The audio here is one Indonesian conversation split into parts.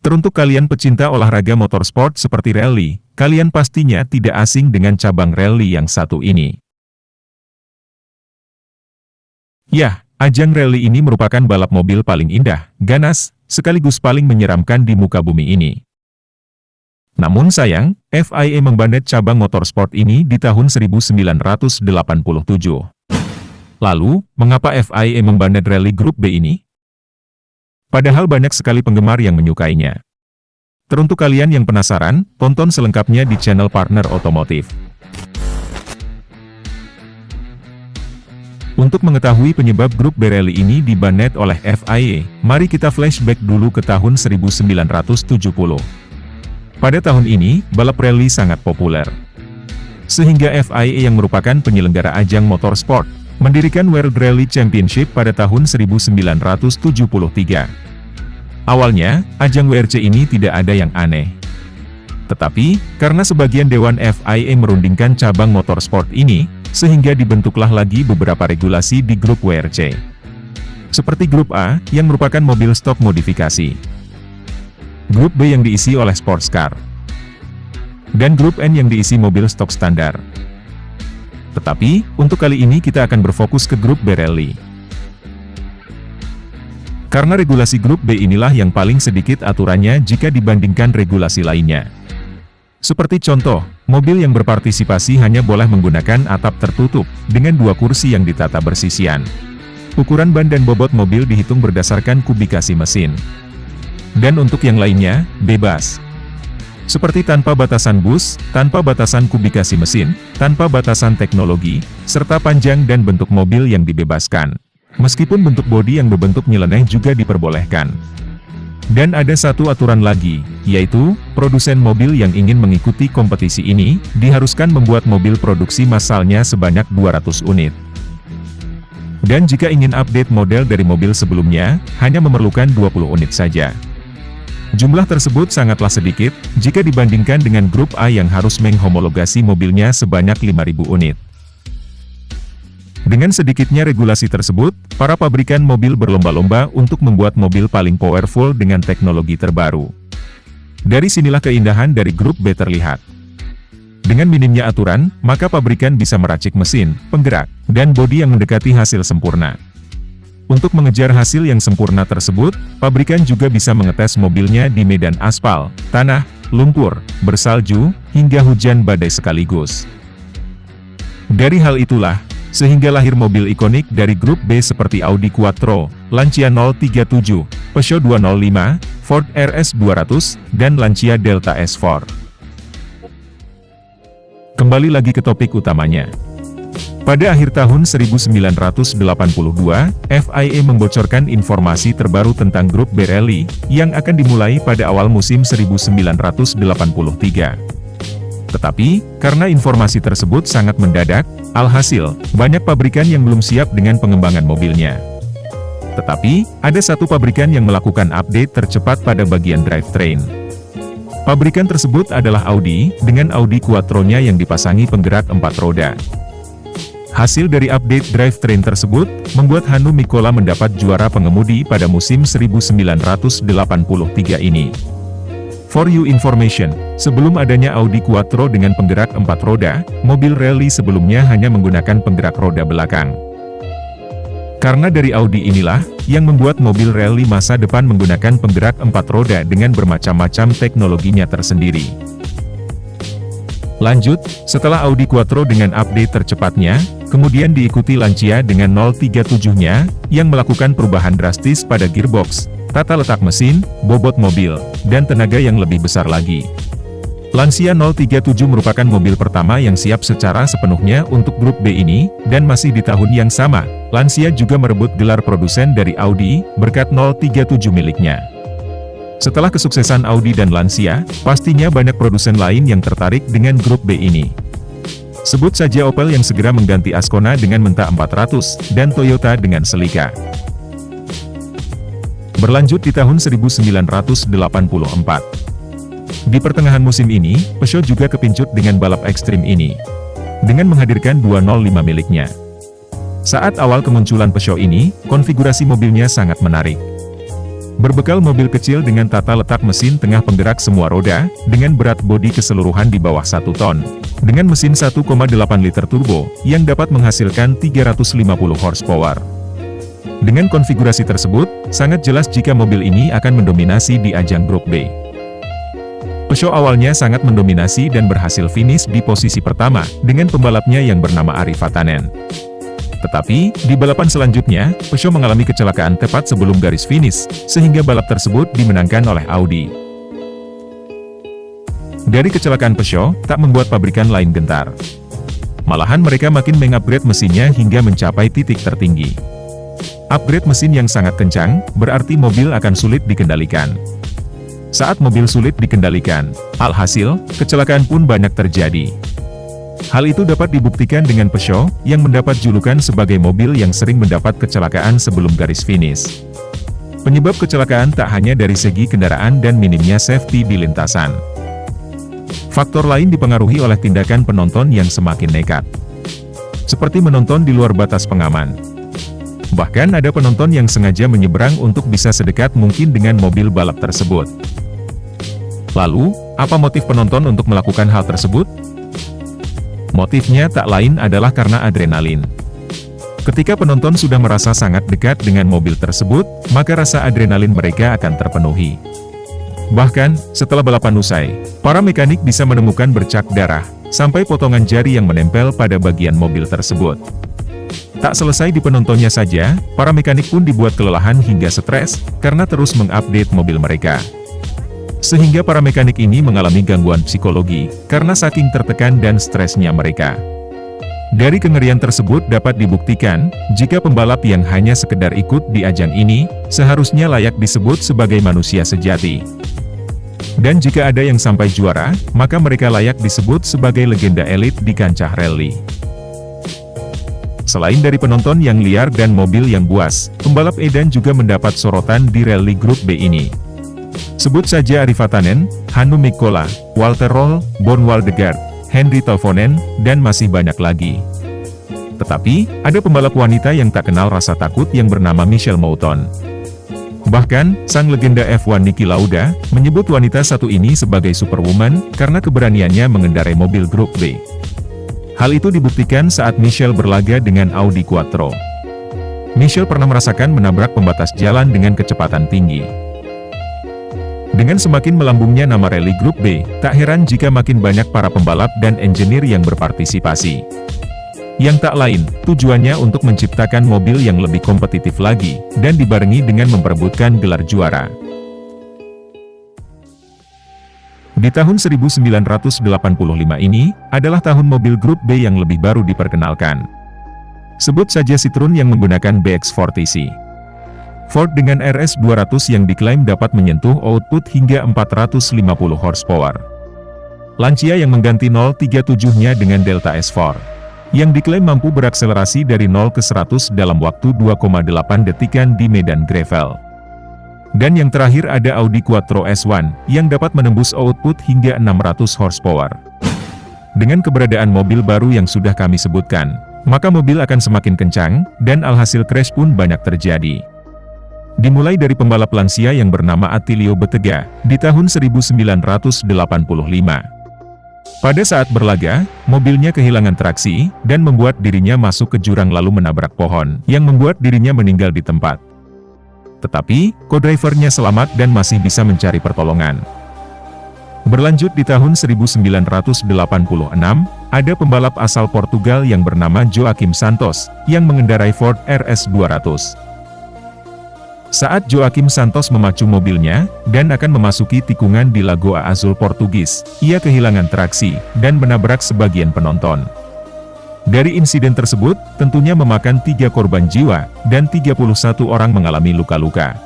Teruntuk kalian pecinta olahraga motorsport seperti rally, kalian pastinya tidak asing dengan cabang rally yang satu ini. Ya, ajang rally ini merupakan balap mobil paling indah, ganas, sekaligus paling menyeramkan di muka bumi ini. Namun sayang, FIA membanet cabang motorsport ini di tahun 1987. Lalu, mengapa FIA membanet rally grup B ini? Padahal banyak sekali penggemar yang menyukainya. Teruntuk kalian yang penasaran, tonton selengkapnya di channel Partner Otomotif. Untuk mengetahui penyebab grup B rally ini dibanet oleh FIA, mari kita flashback dulu ke tahun 1970. Pada tahun ini, balap rally sangat populer. Sehingga FIA yang merupakan penyelenggara ajang motorsport, mendirikan World Rally Championship pada tahun 1973. Awalnya, ajang WRC ini tidak ada yang aneh. Tetapi, karena sebagian dewan FIA merundingkan cabang motorsport ini, sehingga dibentuklah lagi beberapa regulasi di grup WRC. Seperti grup A, yang merupakan mobil stok modifikasi. Grup B yang diisi oleh sports car. Dan grup N yang diisi mobil stok standar. Tetapi, untuk kali ini kita akan berfokus ke grup B rally. Karena regulasi grup B inilah yang paling sedikit aturannya jika dibandingkan regulasi lainnya. Seperti contoh, mobil yang berpartisipasi hanya boleh menggunakan atap tertutup, dengan 2 kursi yang ditata bersisian. Ukuran ban dan bobot mobil dihitung berdasarkan kubikasi mesin. Dan untuk yang lainnya, bebas. Seperti tanpa batasan bus, tanpa batasan kubikasi mesin, tanpa batasan teknologi, serta panjang dan bentuk mobil yang dibebaskan. Meskipun bentuk bodi yang berbentuk nyeleneh juga diperbolehkan. Dan ada satu aturan lagi, yaitu, produsen mobil yang ingin mengikuti kompetisi ini, diharuskan membuat mobil produksi massalnya sebanyak 200 unit. Dan jika ingin update model dari mobil sebelumnya, hanya memerlukan 20 unit saja. Jumlah tersebut sangatlah sedikit, jika dibandingkan dengan grup A yang harus menghomologasi mobilnya sebanyak 5.000 unit. Dengan sedikitnya regulasi tersebut, para pabrikan mobil berlomba-lomba untuk membuat mobil paling powerful dengan teknologi terbaru. Dari sinilah keindahan dari grup B terlihat. Dengan minimnya aturan, maka pabrikan bisa meracik mesin, penggerak, dan bodi yang mendekati hasil sempurna. Untuk mengejar hasil yang sempurna tersebut, pabrikan juga bisa mengetes mobilnya di medan aspal, tanah, lumpur, bersalju, hingga hujan badai sekaligus. Dari hal itulah, sehingga lahir mobil ikonik dari grup B seperti Audi Quattro, Lancia 037, Peugeot 205, Ford RS 200, dan Lancia Delta S4. Kembali lagi ke topik utamanya. Pada akhir tahun 1982, FIA membocorkan informasi terbaru tentang grup B rally, yang akan dimulai pada awal musim 1983. Tetapi, karena informasi tersebut sangat mendadak, alhasil, banyak pabrikan yang belum siap dengan pengembangan mobilnya. Tetapi, ada satu pabrikan yang melakukan update tercepat pada bagian drivetrain. Pabrikan tersebut adalah Audi, dengan Audi Quattro-nya yang dipasangi penggerak 4 roda. Hasil dari update drivetrain tersebut, membuat Hannu Mikkola mendapat juara pengemudi pada musim 1983 ini. For your information, sebelum adanya Audi Quattro dengan penggerak 4 roda, mobil rally sebelumnya hanya menggunakan penggerak roda belakang. Karena dari Audi inilah, yang membuat mobil rally masa depan menggunakan penggerak 4 roda dengan bermacam-macam teknologinya tersendiri. Lanjut, setelah Audi Quattro dengan update tercepatnya, kemudian diikuti Lancia dengan 037-nya, yang melakukan perubahan drastis pada gearbox, tata letak mesin, bobot mobil, dan tenaga yang lebih besar lagi. Lancia 037 merupakan mobil pertama yang siap secara sepenuhnya untuk grup B ini, dan masih di tahun yang sama, Lancia juga merebut gelar produsen dari Audi, berkat 037 miliknya. Setelah kesuksesan Audi dan Lancia, pastinya banyak produsen lain yang tertarik dengan grup B ini. Sebut saja Opel yang segera mengganti Ascona dengan Menta 400, dan Toyota dengan Celica. Berlanjut di tahun 1984. Di pertengahan musim ini, Peugeot juga kepincut dengan balap ekstrim ini, dengan menghadirkan 205 miliknya. Saat awal kemunculan Peugeot ini, konfigurasi mobilnya sangat menarik. Berbekal mobil kecil dengan tata letak mesin tengah penggerak semua roda, dengan berat bodi keseluruhan di bawah 1 ton. Dengan mesin 1,8 liter turbo, yang dapat menghasilkan 350 horsepower. Dengan konfigurasi tersebut, sangat jelas jika mobil ini akan mendominasi di ajang Grup B. Peugeot awalnya sangat mendominasi dan berhasil finish di posisi pertama, dengan pembalapnya yang bernama Ari Vatanen. Tetapi, di balapan selanjutnya, Peugeot mengalami kecelakaan tepat sebelum garis finish, sehingga balap tersebut dimenangkan oleh Audi. Dari kecelakaan Peugeot, tak membuat pabrikan lain gentar. Malahan mereka makin mengupgrade mesinnya hingga mencapai titik tertinggi. Upgrade mesin yang sangat kencang, berarti mobil akan sulit dikendalikan. Saat mobil sulit dikendalikan, alhasil, kecelakaan pun banyak terjadi. Hal itu dapat dibuktikan dengan Peugeot, yang mendapat julukan sebagai mobil yang sering mendapat kecelakaan sebelum garis finish. Penyebab kecelakaan tak hanya dari segi kendaraan dan minimnya safety di lintasan. Faktor lain dipengaruhi oleh tindakan penonton yang semakin nekat. Seperti menonton di luar batas pengaman. Bahkan ada penonton yang sengaja menyeberang untuk bisa sedekat mungkin dengan mobil balap tersebut. Lalu, apa motif penonton untuk melakukan hal tersebut? Motifnya tak lain adalah karena adrenalin. Ketika penonton sudah merasa sangat dekat dengan mobil tersebut, maka rasa adrenalin mereka akan terpenuhi. Bahkan, setelah balapan usai, para mekanik bisa menemukan bercak darah, sampai potongan jari yang menempel pada bagian mobil tersebut. Tak selesai di penontonnya saja, para mekanik pun dibuat kelelahan hingga stres, karena terus mengupdate mobil mereka. Sehingga para mekanik ini mengalami gangguan psikologi, karena saking tertekan dan stresnya mereka. Dari kengerian tersebut dapat dibuktikan, jika pembalap yang hanya sekedar ikut di ajang ini, seharusnya layak disebut sebagai manusia sejati. Dan jika ada yang sampai juara, maka mereka layak disebut sebagai legenda elit di kancah rally. Selain dari penonton yang liar dan mobil yang buas, pembalap edan juga mendapat sorotan di rally Grup B ini. Sebut saja Ari Vatanen, Hannu Mikkola, Walter Röhrl, Björn Waldegard, Henry Toivonen, dan masih banyak lagi. Tetapi, ada pembalap wanita yang tak kenal rasa takut yang bernama Michelle Mouton. Bahkan, sang legenda F1 Niki Lauda, menyebut wanita satu ini sebagai superwoman, karena keberaniannya mengendarai mobil Grup B. Hal itu dibuktikan saat Michelle berlaga dengan Audi Quattro. Michelle pernah merasakan menabrak pembatas jalan dengan kecepatan tinggi. Dengan semakin melambungnya nama rally Grup B, tak heran jika makin banyak para pembalap dan engineer yang berpartisipasi. Yang tak lain, tujuannya untuk menciptakan mobil yang lebih kompetitif lagi, dan dibarengi dengan memperebutkan gelar juara. Di tahun 1985 ini, adalah tahun mobil Grup B yang lebih baru diperkenalkan. Sebut saja Citroen yang menggunakan BX4TC. Ford dengan RS200 yang diklaim dapat menyentuh output hingga 450 horsepower. Lancia yang mengganti 037-nya dengan Delta S4, yang diklaim mampu berakselerasi dari 0 ke 100 dalam waktu 2,8 detikan di medan gravel. Dan yang terakhir ada Audi Quattro S1, yang dapat menembus output hingga 600 horsepower. Dengan keberadaan mobil baru yang sudah kami sebutkan, maka mobil akan semakin kencang, dan alhasil crash pun banyak terjadi. Dimulai dari pembalap lansia yang bernama Attilio Bettega, di tahun 1985. Pada saat berlaga, mobilnya kehilangan traksi, dan membuat dirinya masuk ke jurang lalu menabrak pohon, yang membuat dirinya meninggal di tempat. Tetapi, co-drivernya selamat dan masih bisa mencari pertolongan. Berlanjut di tahun 1986, ada pembalap asal Portugal yang bernama Joaquim Santos, yang mengendarai Ford RS200. Saat Joaquim Santos memacu mobilnya, dan akan memasuki tikungan di Lagoa Azul Portugis, ia kehilangan traksi, dan menabrak sebagian penonton. Dari insiden tersebut, tentunya memakan 3 korban jiwa, dan 31 orang mengalami luka-luka.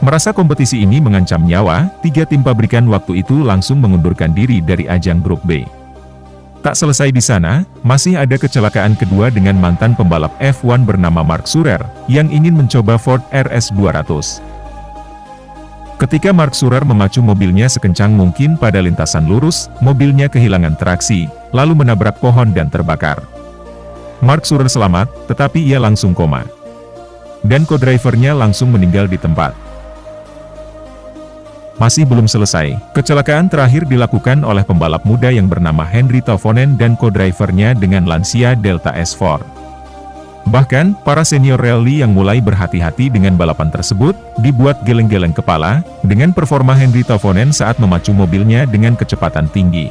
Merasa kompetisi ini mengancam nyawa, 3 tim pabrikan waktu itu langsung mengundurkan diri dari ajang Grup B. Tak selesai di sana, masih ada kecelakaan kedua dengan mantan pembalap F1 bernama Mark Surer, yang ingin mencoba Ford RS200. Ketika Mark Surer memacu mobilnya sekencang mungkin pada lintasan lurus, mobilnya kehilangan traksi, lalu menabrak pohon dan terbakar. Mark Surer selamat, tetapi ia langsung koma. Dan co-drivernya langsung meninggal di tempat. Masih belum selesai, kecelakaan terakhir dilakukan oleh pembalap muda yang bernama Henry Tavonen dan co-drivernya dengan Lancia Delta S4. Bahkan, para senior rally yang mulai berhati-hati dengan balapan tersebut, dibuat geleng-geleng kepala, dengan performa Henry Tavonen saat memacu mobilnya dengan kecepatan tinggi.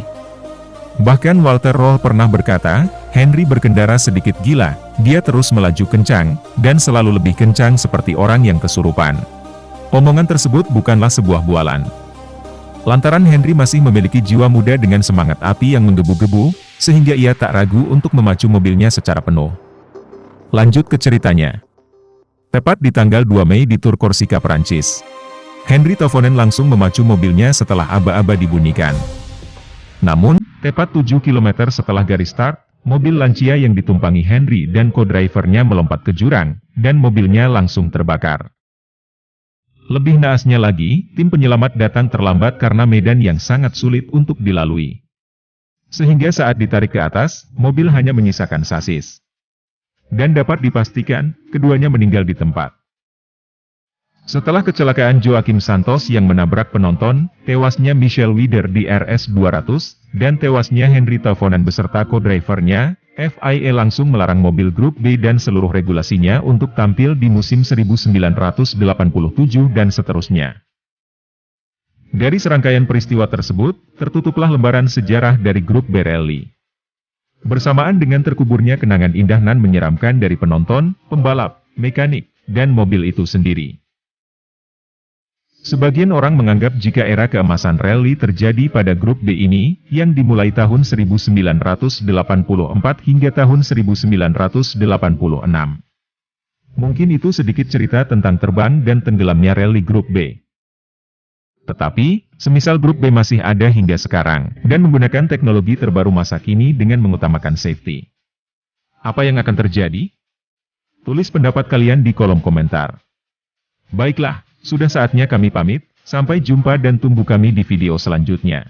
Bahkan Walter Roll pernah berkata, Henry berkendara sedikit gila, dia terus melaju kencang, dan selalu lebih kencang seperti orang yang kesurupan. Omongan tersebut bukanlah sebuah bualan. Lantaran Henry masih memiliki jiwa muda dengan semangat api yang menggebu-gebu, sehingga ia tak ragu untuk memacu mobilnya secara penuh. Lanjut ke ceritanya. Tepat di tanggal 2 Mei di Tour Korsika Perancis, Henry Tavonen langsung memacu mobilnya setelah aba-aba dibunyikan. Namun, tepat 7 km setelah garis start, mobil Lancia yang ditumpangi Henry dan co-drivernya melompat ke jurang, dan mobilnya langsung terbakar. Lebih naasnya lagi, tim penyelamat datang terlambat karena medan yang sangat sulit untuk dilalui. Sehingga saat ditarik ke atas, mobil hanya menyisakan sasis. Dan dapat dipastikan, keduanya meninggal di tempat. Setelah kecelakaan Joaquim Santos yang menabrak penonton, tewasnya Michel Wider di RS 200, dan tewasnya Henry Tavonen beserta co-drivernya, FIA langsung melarang mobil grup B dan seluruh regulasinya untuk tampil di musim 1987 dan seterusnya. Dari serangkaian peristiwa tersebut, tertutuplah lembaran sejarah dari grup B Rally. Bersamaan dengan terkuburnya kenangan indah nan menyeramkan dari penonton, pembalap, mekanik, dan mobil itu sendiri. Sebagian orang menganggap jika era keemasan rally terjadi pada grup B ini, yang dimulai tahun 1984 hingga tahun 1986. Mungkin itu sedikit cerita tentang terbang dan tenggelamnya rally grup B. Tetapi, semisal grup B masih ada hingga sekarang, dan menggunakan teknologi terbaru masa kini dengan mengutamakan safety. Apa yang akan terjadi? Tulis pendapat kalian di kolom komentar. Baiklah. Sudah saatnya kami pamit, sampai jumpa dan tunggu kami di video selanjutnya.